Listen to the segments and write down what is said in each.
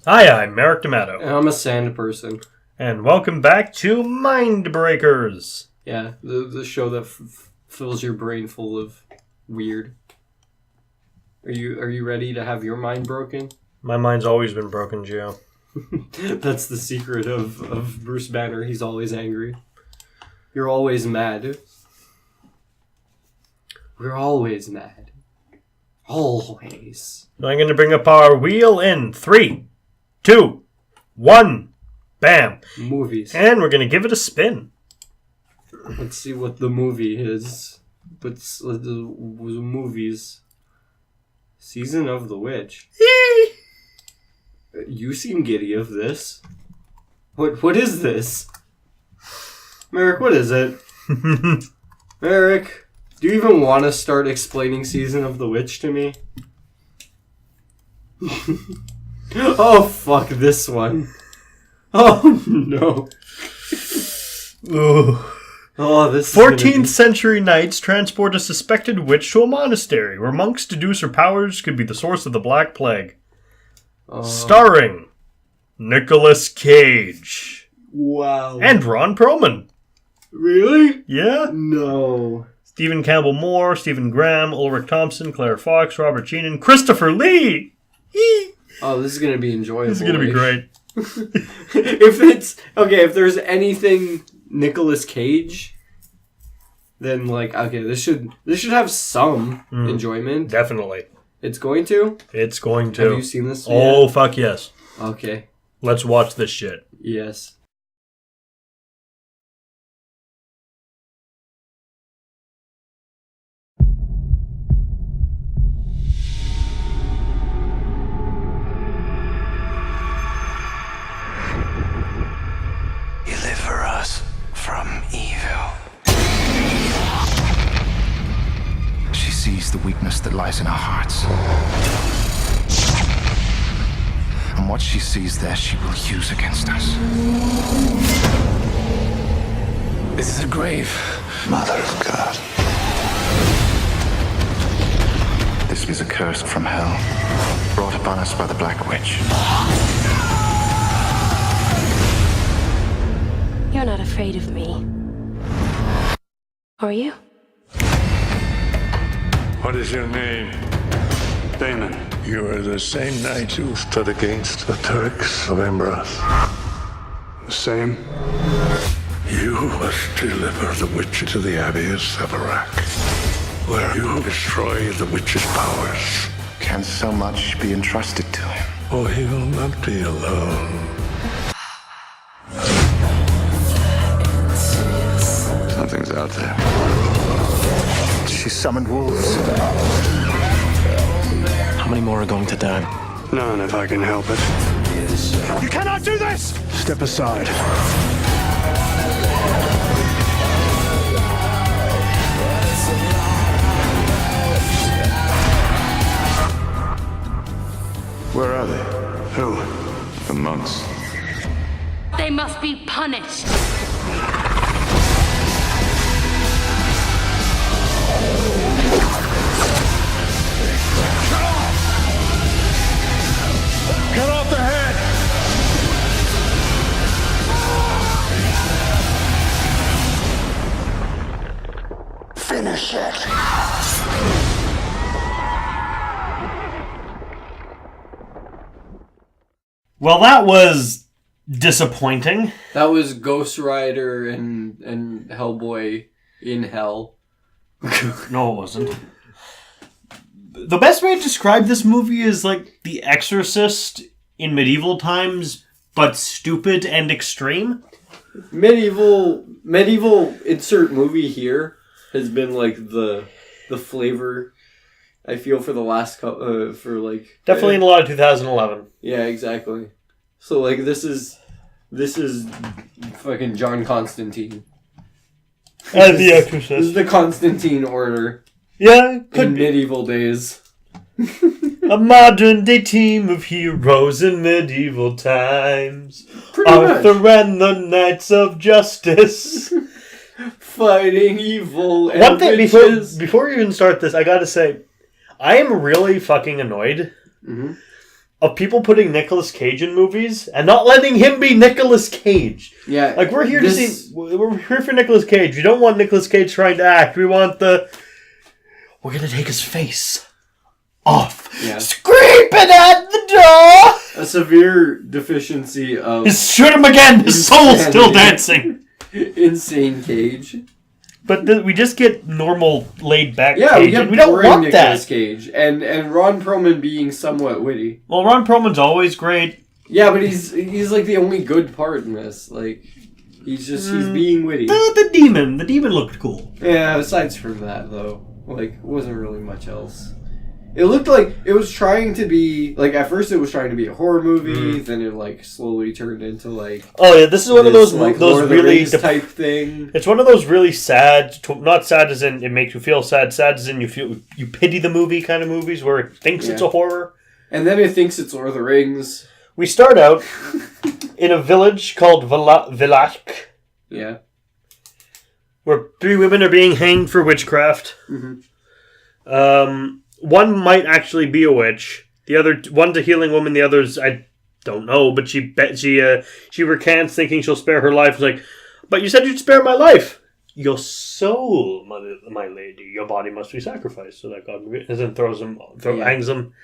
Hi, I'm Merrick D'Amato. And I'm a sand person. And welcome back to Mindbreakers. Yeah, the show that fills your brain full of weird. Are you ready to have your mind broken? My mind's always been broken, Gio. That's the secret of Bruce Banner. He's always angry. You're always mad. We're always mad. Always. I'm going to bring up our wheel in 3, 2, 1. Bam. Movies. And we're going to give it a spin. Let's see what the movie is. What's the movies? Season of the Witch. You seem giddy of this. What is this? Merrick, what is it? Merrick, do you even want to start explaining Season of the Witch to me? Oh, fuck this one. Oh, no. Ooh. Oh, this 14th century knights transport a suspected witch to a monastery where monks deduce her powers could be the source of the Black Plague. Starring Nicolas Cage. Wow. And Ron Perlman. Really? Yeah. No. Stephen Campbell Moore, Stephen Graham, Ulrich Thompson, Claire Fox, Robert Sheenan, Christopher Lee. Oh, this is going to be enjoyable. This is going to be great. If there's anything Nicolas Cage, then this should have some enjoyment. Definitely. It's going to? It's going to. Have you seen this yet? Oh, fuck yes. Okay. Let's watch this shit. Yes. Deliver us from evil. She sees the weakness that lies in our hearts. And what she sees there, she will use against us. This is a grave. Mother of God. This is a curse from hell, brought upon us by the Black Witch. You're not afraid of me. Are you? What is your name? Damon. You are the same knight who stood against the Turks of Embrath. The same? You must deliver the witch to the Abbeys of Iraq, where you destroy the witch's powers. Can so much be entrusted to him? Oh, he will not be alone. Something's out there. She summoned wolves. How many more are going to die? None, if I can help it. You cannot do this! Step aside. Where are they? Who? The monks. They must be punished. Cut off the head! Finish it! Well, that was disappointing. That was Ghost Rider and Hellboy in hell. No, it wasn't. The best way to describe this movie is like The Exorcist in medieval times, but stupid and extreme. Medieval insert movie here has been like the flavor I feel for the last Definitely in a lot of 2011. Yeah, exactly. So like this is fucking John Constantine. And The This Exorcist. is the Constantine order Yeah, could in be. medieval days. A modern day team of heroes in medieval times. Pretty Arthur much. and the Knights of Justice. Fighting evil and One thing witches. before you even start this, I gotta say, I am really fucking annoyed of people putting Nicolas Cage in movies and not letting him be Nicolas Cage. Yeah. Like, we're here to see... We're here for Nicolas Cage. We don't want Nicolas Cage trying to act. We want the... We're going to take his face off. Yeah. Scraping at the door! A severe deficiency of... Shoot him again! His soul's still dancing! Insane Cage. But we just get normal, laid-back Yeah, Cage. We don't want Nicolas that. Cage. And Ron Perlman being somewhat witty. Well, Ron Perlman's always great. Yeah, but he's like the only good part in this. Like, he's being witty. The demon looked cool. Yeah, aside from that, though, like, wasn't really much else. It looked like it was trying to be, like, at first it was trying to be a horror movie, then it, like, slowly turned into, like... Oh, yeah, this is one of those like, those Lord of the really... Rings type thing. It's one of those really sad, not sad as in it makes you feel sad as in you pity the movie kind of movies where it thinks it's a horror. And then it thinks it's Lord of the Rings. We start out in a village called Villach. Yeah. Where 3 women are being hanged for witchcraft. Mm-hmm. One might actually be a witch. The other, one's a healing woman. The other's, I don't know, but she recants thinking she'll spare her life. It's like, but you said you'd spare my life. Your soul, my lady, your body must be sacrificed. So that God then hangs him.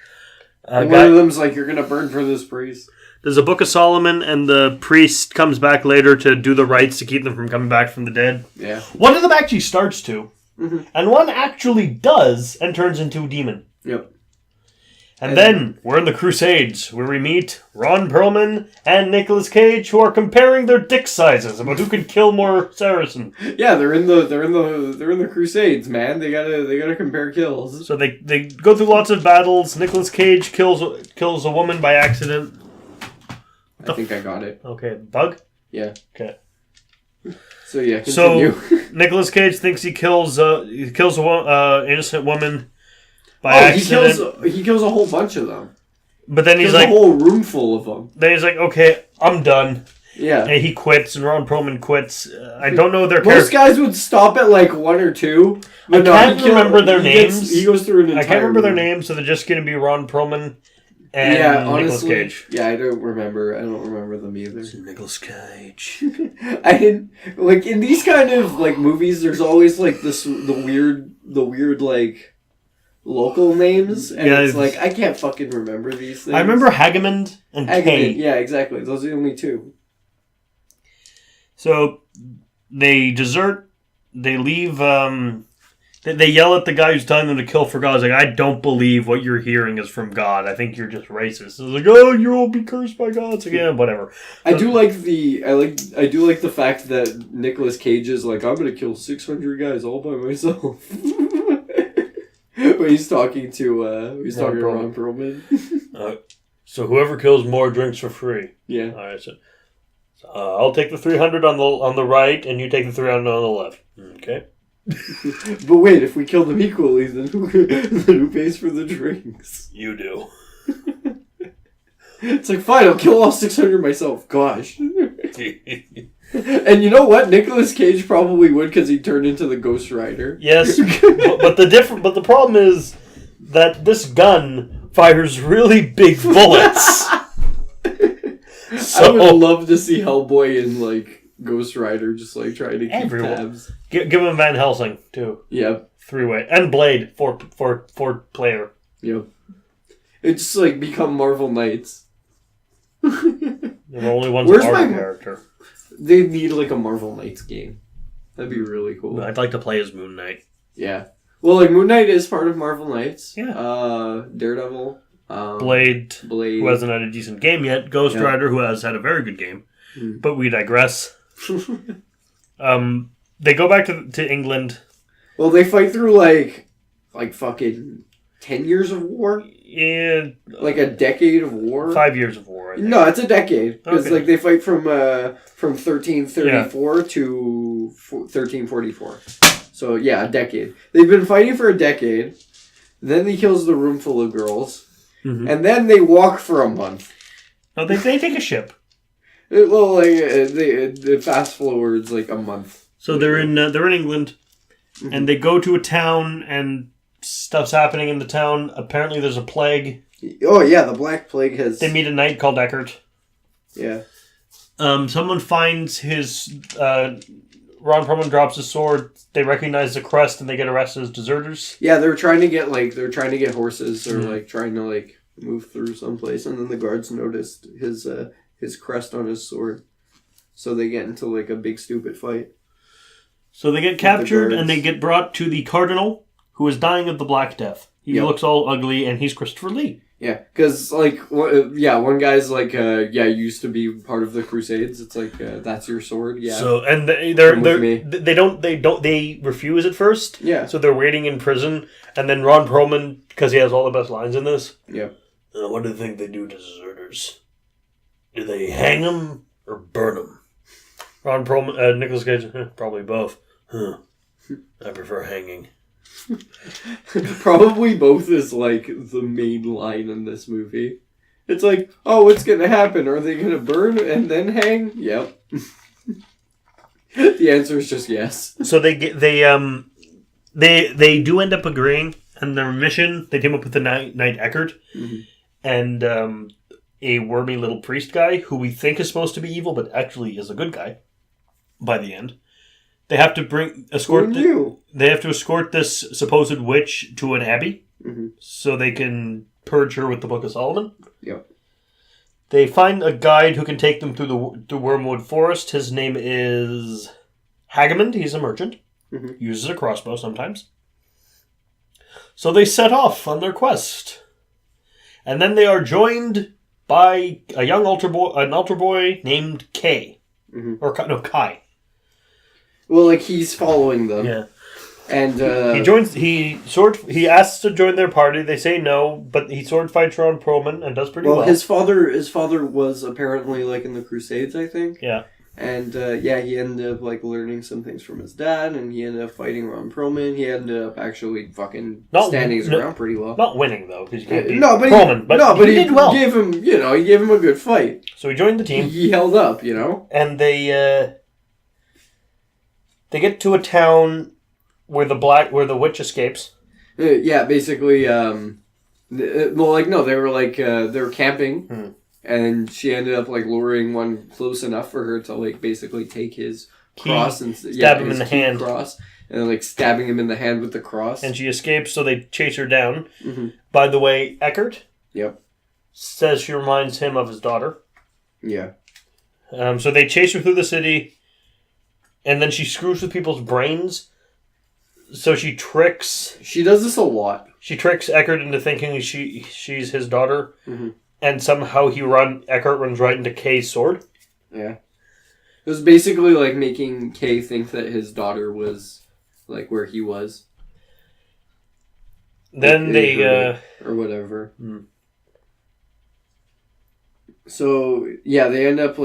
And one of them's like, you're gonna burn for this priest. There's a Book of Solomon, and the priest comes back later to do the rites to keep them from coming back from the dead. Yeah. One of them actually starts to. Mm-hmm. And one actually does and turns into a demon. Yep. And then we're in the Crusades, where we meet Ron Perlman and Nicolas Cage, who are comparing their dick sizes about who can kill more Saracen. Yeah, they're in the Crusades, man. They gotta compare kills. So they go through lots of battles. Nicolas Cage kills a woman by accident. I think I got it. Okay, bug. Yeah. Okay. So yeah, continue. So Nicolas Cage thinks he kills a innocent woman by accident. He kills a whole bunch of them. But then he's like a whole room full of them. Then he's like, okay, I'm done. Yeah. And he quits, and Ron Perlman quits. I don't know their Most guys would stop at like 1 or 2. But I can't remember their names. He goes through an entire I can't remember their names, so they're just going to be Ron Perlman and Nicolas Cage. Yeah, I don't remember them either. Nicolas Cage. I didn't like in these kind of like movies. There's always like the weird like local names, and it's like I can't fucking remember these things. I remember Hagemond and Kay. Yeah, exactly. Those are the only 2. So they desert. They leave. They yell at the guy who's telling them to kill for God. It's like, I don't believe what you're hearing is from God. I think you're just racist. It's like, oh, you'll be cursed by God. It's like, yeah, whatever. I do like the fact that Nicolas Cage is like, I'm gonna kill 600 guys all by myself. When he's talking to Ron Perlman. So whoever kills more drinks for free. Yeah. All right. So I'll take the 300 on the right, and you take the 300 on the left. Okay. But wait, if we kill them equally, then who pays for the drinks? You do. It's like, fine, I'll kill all 600 myself. Gosh. And you know what? Nicolas Cage probably would because he turned into the Ghost Rider. Yes, but the problem is that this gun fires really big bullets. I would love to see Hellboy and like Ghost Rider just like trying to keep tabs. Give him Van Helsing too. Yeah, 3-way and Blade 4 player. Yep. It's just like become Marvel Knights. The only one's Marvel character. They need like a Marvel Knights game. That'd be really cool. I'd like to play as Moon Knight. Yeah. Well, like Moon Knight is part of Marvel Knights. Yeah. Daredevil. Blade, who hasn't had a decent game yet. Ghost Rider, who has had a very good game. But we digress. They go back to England. Well, they fight through like fucking 10 years of war. Yeah, like a decade of war. 5 years of war. I think. No, it's a decade because okay. like they fight from 1334 to 1344. So yeah, a decade. They've been fighting for a decade. Then he kills the room full of girls, and then they walk for a month. No, they take a ship. Well, like they fast forwards like a month. So they're in England, and they go to a town, and stuff's happening in the town. Apparently, there's a plague. Oh yeah, the Black Plague has. They meet a knight called Eckert. Yeah. Someone finds his. Ron Perlman drops his sword. They recognize the crest and they get arrested as deserters. Yeah, they're trying to get horses or trying to move through someplace, and then the guards noticed his crest on his sword, so they get into a big stupid fight. So they get captured and they get brought to the Cardinal, who is dying of the Black Death. He looks all ugly, and he's Christopher Lee. Yeah, because one guy's used to be part of the Crusades. It's that's your sword. Yeah. So and they refuse at first. Yeah. So they're waiting in prison, and then Ron Perlman, because he has all the best lines in this. Yeah. What do you think they do to deserters? Do they hang them or burn them? Ron Perlman, Nicolas Cage, probably both. Huh. I prefer hanging. Probably both is the main line in this movie. It's oh, what's gonna happen? Are they gonna burn and then hang? Yep. The answer is just yes. So they do end up agreeing, and their mission, they team up with the Knight Eckert, and a wormy little priest guy who we think is supposed to be evil, but actually is a good guy by the end. They have to they have to escort this supposed witch to an abbey, so they can purge her with the Book of Solomon. Yep. They find a guide who can take them through the Wormwood Forest. His name is Hagamond. He's a merchant. Uses a crossbow sometimes. So they set off on their quest, and then they are joined by a young altar boy named Kay, Kai. Well, he's following them. Yeah. And he asks to join their party. They say no, but he sword fights Ron Perlman and does pretty well. His father was apparently in the Crusades, I think. Yeah. And he ended up learning some things from his dad, and he ended up fighting Ron Perlman. He ended up actually standing his ground pretty well. Not winning though, because you can't beat Perlman. But he did well. Gave him, he gave him a good fight. So he joined the team. He held up, And they get to a town where the witch escapes. Basically, they were camping, and she ended up luring one close enough for her to basically take his cross and stab him in the hand, cross, and stabbing him in the hand with the cross. And she escapes, so they chase her down. By the way, Eckert. Yep. Says she reminds him of his daughter. Yeah. So they chase her through the city. And then she screws with people's brains. So she tricks... She does this a lot. She tricks Eckert into thinking she's his daughter. And somehow Eckert runs right into Kay's sword. Yeah. It was basically making Kay think that his daughter was where he was. Then they... or whatever. So they end up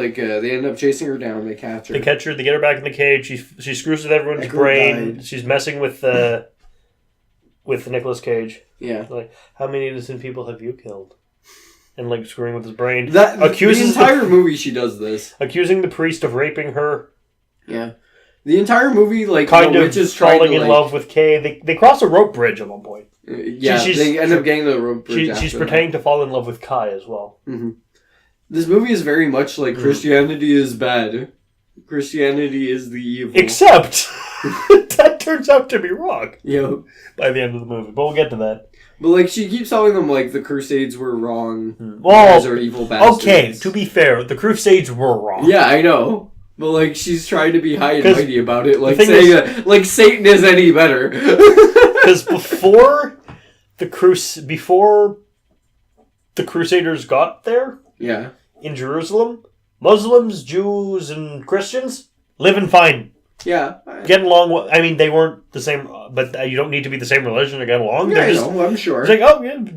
chasing her down. They catch her. They catch her. They get her back in the cage. She screws with everyone's brain. She's messing with Nicolas Cage. Yeah. How many innocent people have you killed? And screwing with his brain. The entire movie she does this. Accusing the priest of raping her. Yeah. The entire movie kind of falling in love with Kay. They cross a rope bridge at one point. They end up getting the rope bridge. She's pretending to fall in love with Kai as well. This movie is very much Christianity is bad. Christianity is the evil. Except that turns out to be wrong. Yep. By the end of the movie. But we'll get to that. But she keeps telling them the Crusades were wrong. Well, you guys are evil bastards. Okay, to be fair, the Crusades were wrong. Yeah, I know. But she's trying to be high and mighty about it, saying that Satan is any better. Because before the Crusaders got there, in Jerusalem, Muslims, Jews, and Christians living fine. Yeah. Getting along. I mean, they weren't the same, but you don't need to be the same religion to get along. Yeah, I know, I'm sure. It's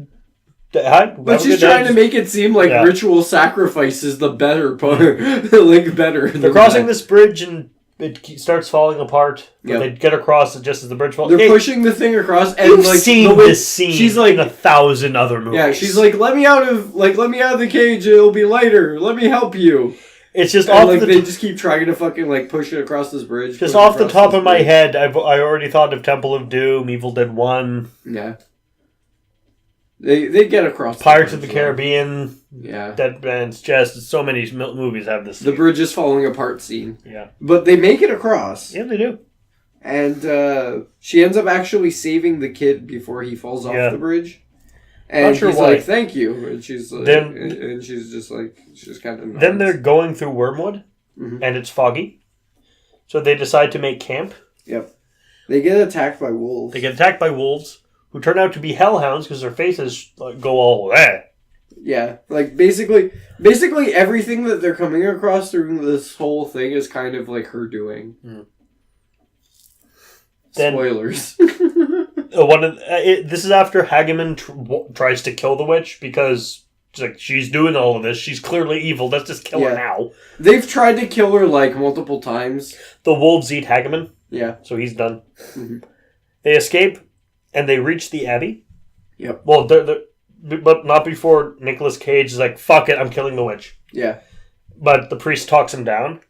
but she's trying to make it seem ritual sacrifice is the better part. Better. They're crossing this bridge and it starts falling apart. Yep. They get across just as the bridge falls. They're pushing the thing across, and you've seen this scene. She's in 1,000 other movies. Yeah, she's let me out of the cage. It'll be lighter. Let me help you. It's just they just keep trying to fucking push it across this bridge. Just off the top of my head, I already thought of Temple of Doom, Evil Dead 1. Yeah. They get across. Pirates of the Caribbean. Yeah. Dead Man's Chest. So many movies have this. The bridge is falling apart scene. Yeah. But they make it across. Yeah, they do. And she ends up actually saving the kid before he falls off the bridge. And Not sure he's why. like, "Thank you," and she's like, and she's just like, she's kind of. Then they're going through Wormwood, and it's foggy, so they decide to make camp. Yep. They get attacked by wolves. They get attacked by wolves, who turn out to be hellhounds because their faces go all that. Yeah, like basically everything that they're coming across through this whole thing is kind of like her doing. Then, spoilers. This is after Hageman tries to kill the witch because she's doing all of this. She's clearly evil. Let's just kill her now. They've tried to kill her like multiple times. The wolves eat Hageman. Yeah. So he's done. Mm-hmm. They escape, and they reach the Abbey. Yep. Well, but not before Nicolas Cage is like, "Fuck it, I'm killing the witch." Yeah. But the priest talks him down.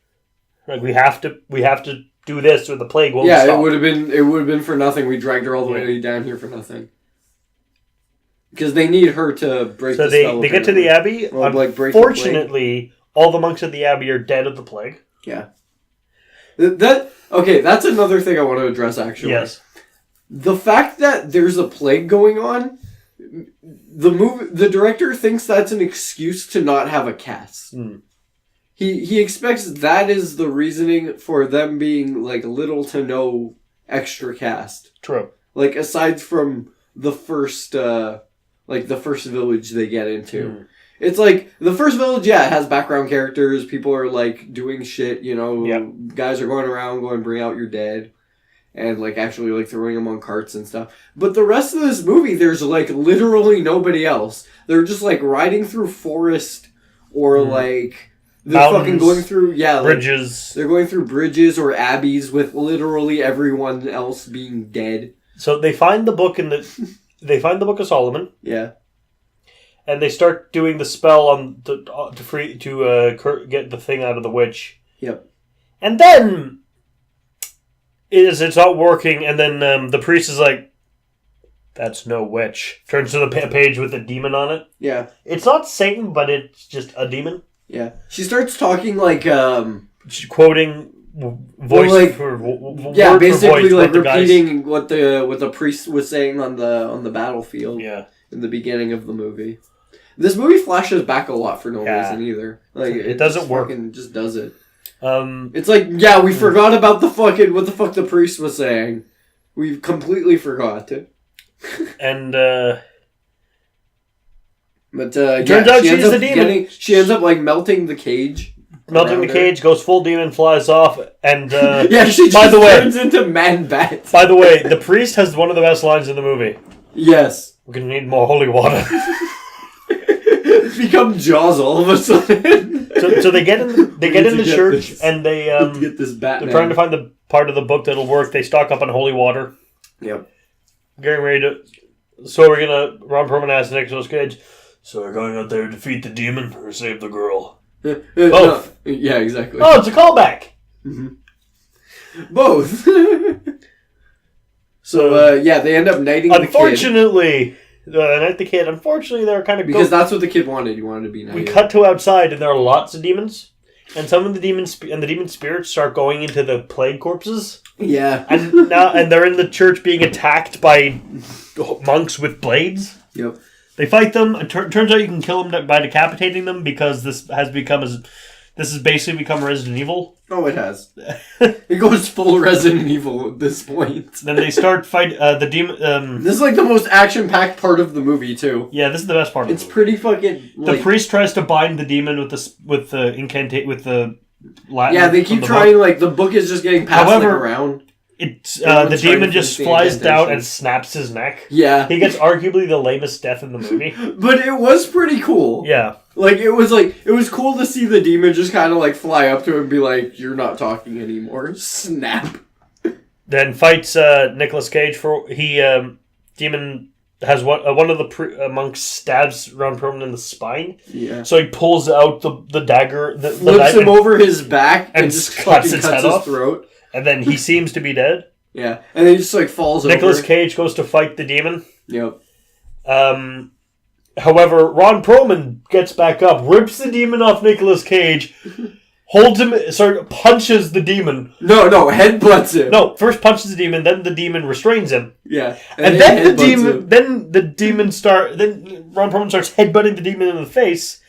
Like, we have to do this, or the plague won't stop. Yeah, it would have been for nothing. We dragged her all the way down here for nothing. Because they need her to break the spell. So they get to the Abbey. Unfortunately, all the monks at the Abbey are dead of the plague. Yeah. That's another thing I want to address, actually. Yes. The fact that there's a plague going on, the director thinks that's an excuse to not have a cast. He expects that is the reasoning for them being like little to no extra cast. True. Like aside from the first village they get into. It's like the first village, it has background characters, people are like doing shit, guys are going around going bring out your dead and like actually like throwing them on carts and stuff. But the rest of this movie there's like literally nobody else. They're just like riding through forest or like they're mountains, fucking going through bridges. Like, they're going through bridges or abbeys with literally everyone else being dead. So they find the book they find the Book of Solomon. Yeah. And they start doing the spell on to get the thing out of the witch. Yep. And then it's not working, and then the priest is like, "That's no witch." Turns to the page with a demon on it. Yeah. It's not Satan, but it's just a demon. Yeah. She starts talking like she's quoting voice for word basically for voice, like repeating what the priest was saying on the battlefield. Yeah. In the beginning of the movie. This movie flashes back a lot for no reason either. Like it doesn't work. It just does it. It's like, we forgot about what the fuck the priest was saying. We've completely forgot it. And but turns out she's the demon. She ends up like melting the cage. Melting the cage, goes full demon, flies off, and she just turns into Man-Bat. By the way, the priest has one of the best lines in the movie. Yes. We're gonna need more holy water. Become Jaws all of a sudden. So they get in the church and they get this Batman. They're trying to find the part of the book that'll work. They stock up on holy water. Yep. Getting ready to. So we're gonna Ron Perlman ask Nicolas Cage. So we're going out there to defeat the demon or save the girl? Both. No. Yeah, exactly. Oh, it's a callback. Mm-hmm. Both. So they end up knighting the kid. Unfortunately, knight the kid. Unfortunately, they're kind of because that's what the kid wanted. He wanted to be knighted. We cut to outside, and there are lots of demons, and some of the demon spirits start going into the plague corpses. Yeah, and they're in the church being attacked by monks with blades. Yep. They fight them. It turns out you can kill them by decapitating them because this has basically become Resident Evil. Oh, it has. It goes full Resident Evil at this point. Then they start fight the demon. This is like the most action-packed part of the movie too. Yeah, this is the best part. It's pretty fucking. The priest tries to bind the demon with the Latin. Yeah, they keep trying. Book. Like the book is just getting passed around. It's the demon just flies down and snaps his neck. Yeah, he gets arguably the lamest death in the movie. But it was pretty cool. Yeah, it was cool to see the demon just kind of like fly up to him and be like, "You're not talking anymore." Snap. Then fights Nicolas Cage demon has one of the monks stabs Ron Perlman in the spine. Yeah. So he pulls out the dagger, flips him over his back and just cuts his throat. And then he seems to be dead. Yeah. And then he just like falls over. Nicolas Cage goes to fight the demon. Yep. However, Ron Perlman gets back up, rips the demon off Nicolas Cage, holds him, punches the demon. No, headbutts him. No, first punches the demon, then the demon restrains him. Yeah. And then Ron Perlman starts headbutting the demon in the face.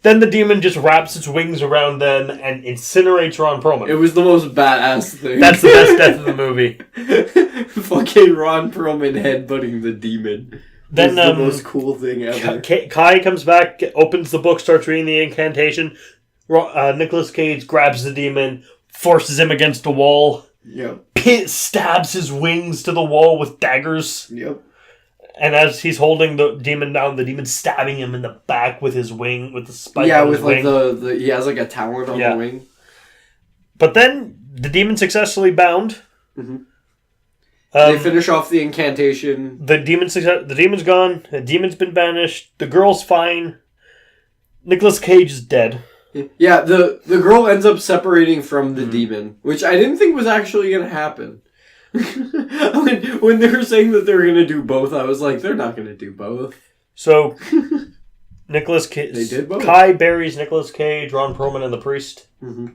Then the demon just wraps its wings around them and incinerates Ron Perlman. It was the most badass thing. That's the best death of the movie. Fucking Ron Perlman headbutting the demon. Then the most cool thing ever. Kai comes back, opens the book, starts reading the incantation. Nicolas Cage grabs the demon, forces him against a wall. Yep. Stabs his wings to the wall with daggers. Yep. And as he's holding the demon down, the demon's stabbing him in the back with his wing, with the spike. Yeah, on with his like wing. he has like a talon on the wing. But then the demon's successfully bound. Mm-hmm. They finish off the incantation. The demon's gone. The demon's been banished. The girl's fine. Nicolas Cage is dead. Yeah, the girl ends up separating from the demon, which I didn't think was actually going to happen. when they were saying that they were going to do both, I was like, they're not going to do both. So, Nicolas Cage... They did both. Kai buries Nicolas Cage, Ron Perlman, and the priest. Mm-hmm.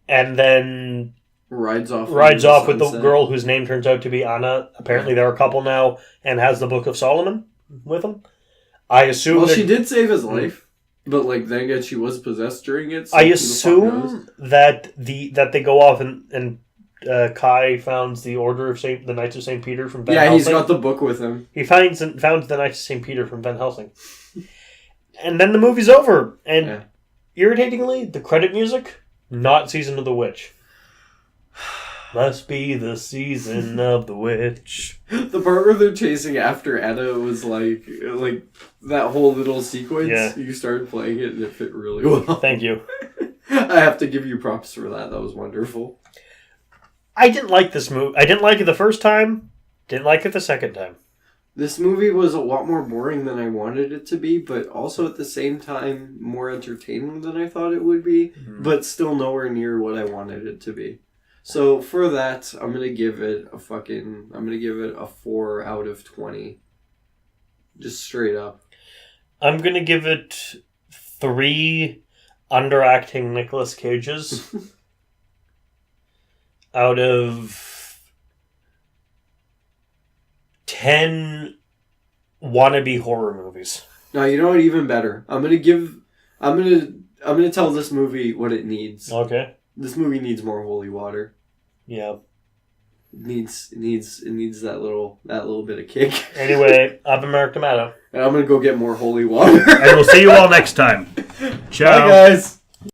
And then... Rides off with the girl whose name turns out to be Anna. Apparently they're a couple now, and has the Book of Solomon with him. I assume... Well, she did save his life. But then again, she was possessed during it. So I assume that they go off and Kai founds the Order of the Knights of St. Peter from Van Helsing. Yeah, he's got the book with him. He founds the Knights of St. Peter from Van Helsing. And then the movie's over. And irritatingly, the credit music, not Season of the Witch. Must be the season of the witch. The part where they're chasing after Anna was like that whole little sequence. Yeah. You started playing it and it fit really well. Thank you. I have to give you props for that. That was wonderful. I didn't like this movie. I didn't like it the first time. Didn't like it the second time. This movie was a lot more boring than I wanted it to be, but also at the same time more entertaining than I thought it would be, but still nowhere near what I wanted it to be. So for that, I'm gonna give it a 4 out of 20. Just straight up. I'm gonna give it 3 underacting Nicolas Cages out of 10 wannabe horror movies. No, you know what? Even better. I'm gonna tell this movie what it needs. Okay. This movie needs more holy water. Yeah. It needs that little bit of kick. Anyway, I've been Mark D'Amato. And I'm gonna go get more holy water. And we'll see you all next time. Ciao. Bye, guys.